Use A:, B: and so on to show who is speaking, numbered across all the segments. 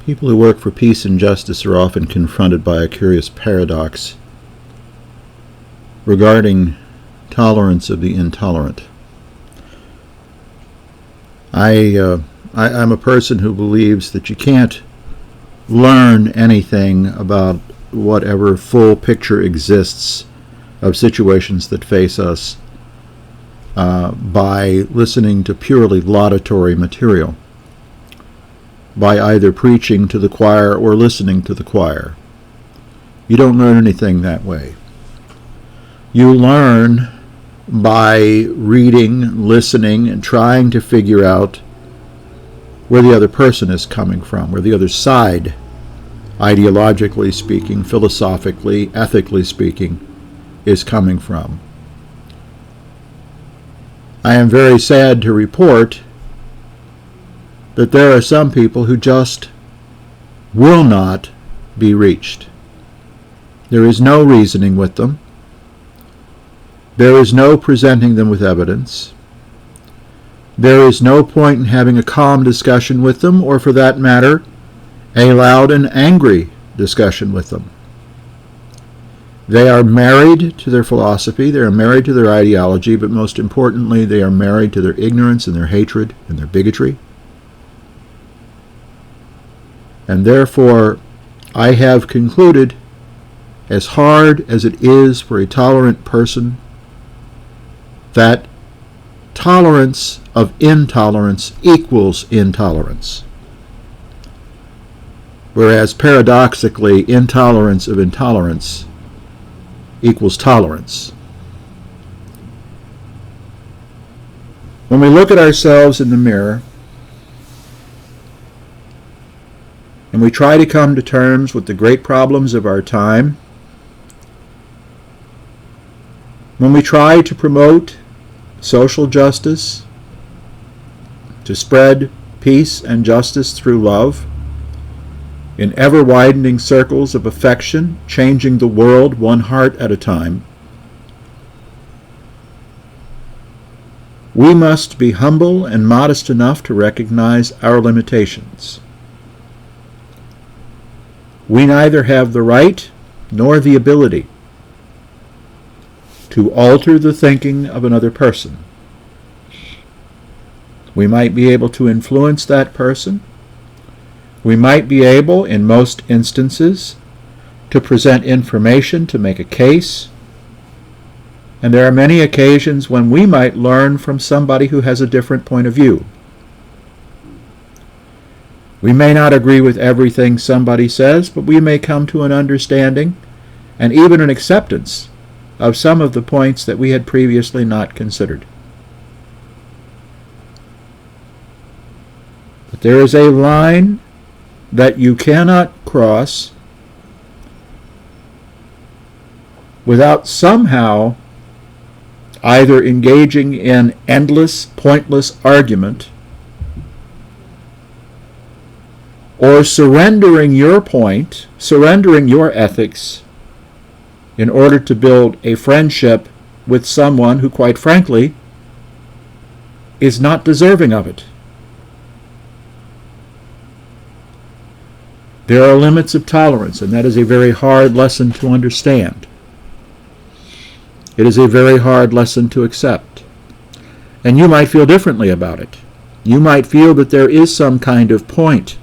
A: People who work for peace and justice are often confronted by a curious paradox regarding tolerance of the intolerant. I'm a person who believes that you can't learn anything about whatever full picture exists of situations that face us by listening to purely laudatory material, by either preaching to the choir or listening to the choir. You don't learn anything that way. You learn by reading, listening, and trying to figure out where the other person is coming from, where the other side, ideologically speaking, philosophically, ethically speaking, is coming from. I am very sad to report that there are some people who just will not be reached. There is no reasoning with them. There is no presenting them with evidence. There is no point in having a calm discussion with them, or for that matter, a loud and angry discussion with them. They are married to their philosophy, they are married to their ideology, but most importantly, they are married to their ignorance and their hatred and their bigotry. And therefore, I have concluded, as hard as it is for a tolerant person, that tolerance of intolerance equals intolerance. Whereas paradoxically, intolerance of intolerance equals tolerance. When we look at ourselves in the mirror and we try to come to terms with the great problems of our time, when we try to promote social justice, to spread peace and justice through love, in ever-widening circles of affection, changing the world one heart at a time, we must be humble and modest enough to recognize our limitations. We neither have the right nor the ability to alter the thinking of another person. We might be able to influence that person. We might be able, in most instances, to present information to make a case. And there are many occasions when we might learn from somebody who has a different point of view. We may not agree with everything somebody says, but we may come to an understanding and even an acceptance of some of the points that we had previously not considered. But there is a line that you cannot cross without somehow either engaging in endless, pointless argument or surrendering your point, surrendering your ethics in order to build a friendship with someone who, quite frankly, is not deserving of it. There are limits of tolerance, and that is a very hard lesson to understand. It is a very hard lesson to accept. And you might feel differently about it. You might feel that there is some kind of point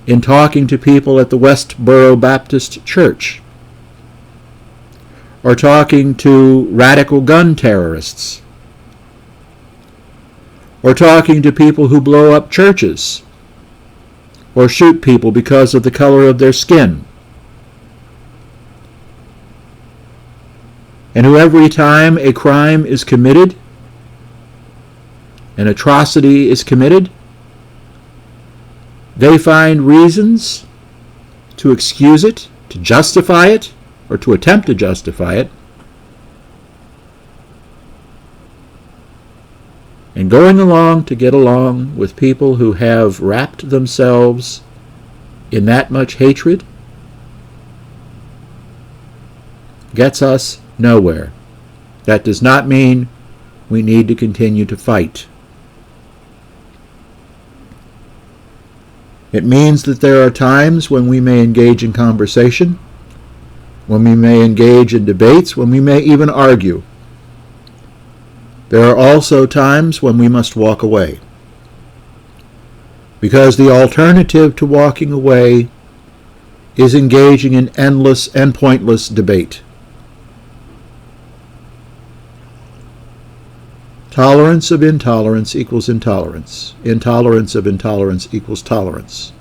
A: in talking to people at the Westboro Baptist Church, or talking to radical gun terrorists, or talking to people who blow up churches, or shoot people because of the color of their skin, and who every time a crime is committed, an atrocity is committed, they find reasons to excuse it, to justify it, or to attempt to justify it. And going along to get along with people who have wrapped themselves in that much hatred gets us nowhere. That does not mean we need to continue to fight. It means that there are times when we may engage in conversation, when we may engage in debates, when we may even argue. There are also times when we must walk away, because the alternative to walking away is engaging in endless and pointless debate. Tolerance of intolerance equals intolerance. Intolerance of intolerance equals tolerance.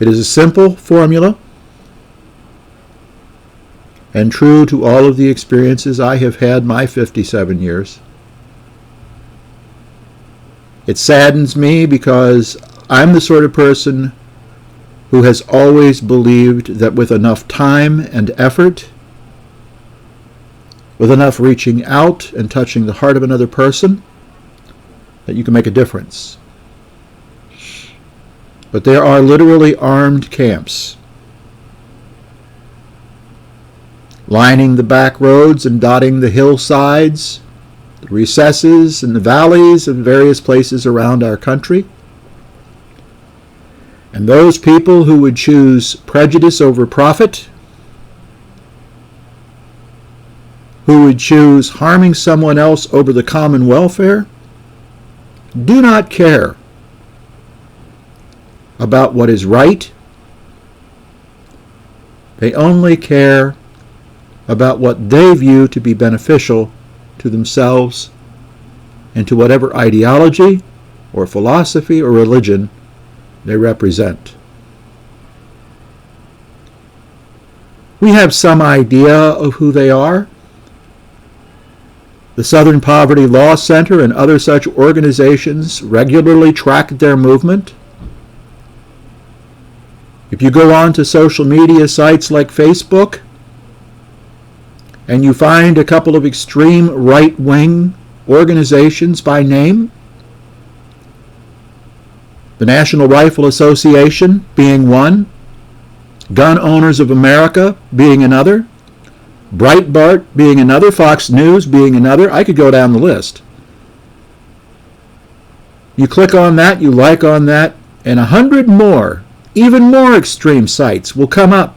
A: It is a simple formula and true to all of the experiences I have had my 57 years. It saddens me because I'm the sort of person who has always believed that with enough time and effort, with enough reaching out and touching the heart of another person, that you can make a difference. But there are literally armed camps lining the back roads and dotting the hillsides, the recesses and the valleys of various places around our country. And those people who would choose prejudice over profit, who would choose harming someone else over the common welfare, do not care about what is right. They only care about what they view to be beneficial to themselves and to whatever ideology or philosophy or religion they represent. We have some idea of who they are. The Southern Poverty Law Center and other such organizations regularly track their movement. If you go on to social media sites like Facebook and you find a couple of extreme right-wing organizations by name, the National Rifle Association being one, Gun Owners of America being another, Breitbart being another, Fox News being another, I could go down the list. You click on that, you like on that, and 100 more, even more extreme sites will come up.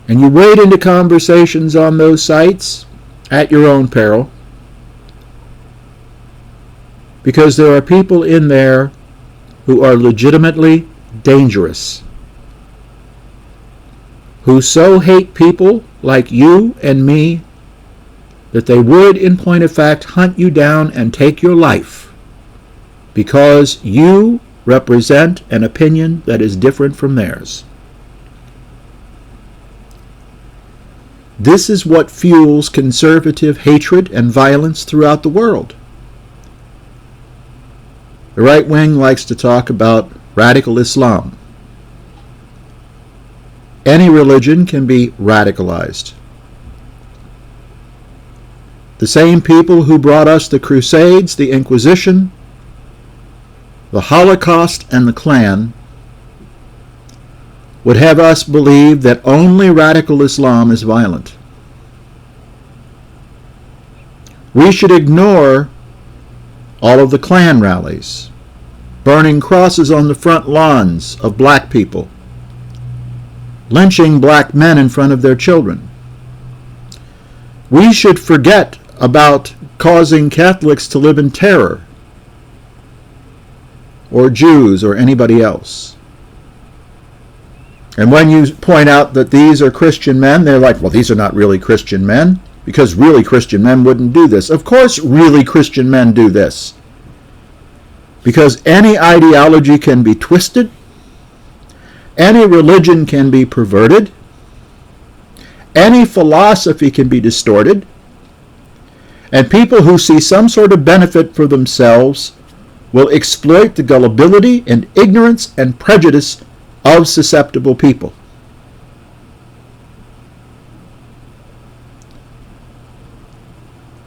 A: And you wade into conversations on those sites at your own peril, because there are people in there who are legitimately dangerous, who so hate people like you and me that they would, in point of fact, hunt you down and take your life because you represent an opinion that is different from theirs. This is what fuels conservative hatred and violence throughout the world. The right wing likes to talk about radical Islam. Any religion can be radicalized. The same people who brought us the Crusades, the Inquisition, the Holocaust, and the Klan would have us believe that only radical Islam is violent. We should ignore all of the Klan rallies, burning crosses on the front lawns of black people, lynching black men in front of their children. We should forget about causing Catholics to live in terror, or Jews, or anybody else. And when you point out that these are Christian men, they're like, well, these are not really Christian men, because really Christian men wouldn't do this. Of course really Christian men do this, because any ideology can be twisted, any religion can be perverted, any philosophy can be distorted, and people who see some sort of benefit for themselves will exploit the gullibility and ignorance and prejudice of susceptible people.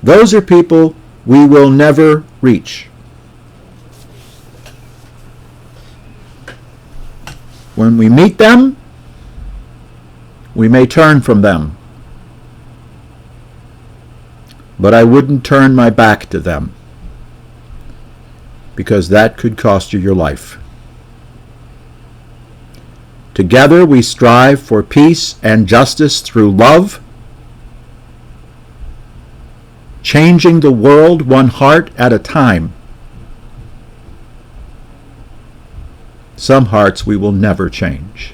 A: Those are people we will never reach. When we meet them, we may turn from them, but I wouldn't turn my back to them. because that could cost you your life. Together we strive for peace and justice through love, changing the world one heart at a time. Some hearts we will never change.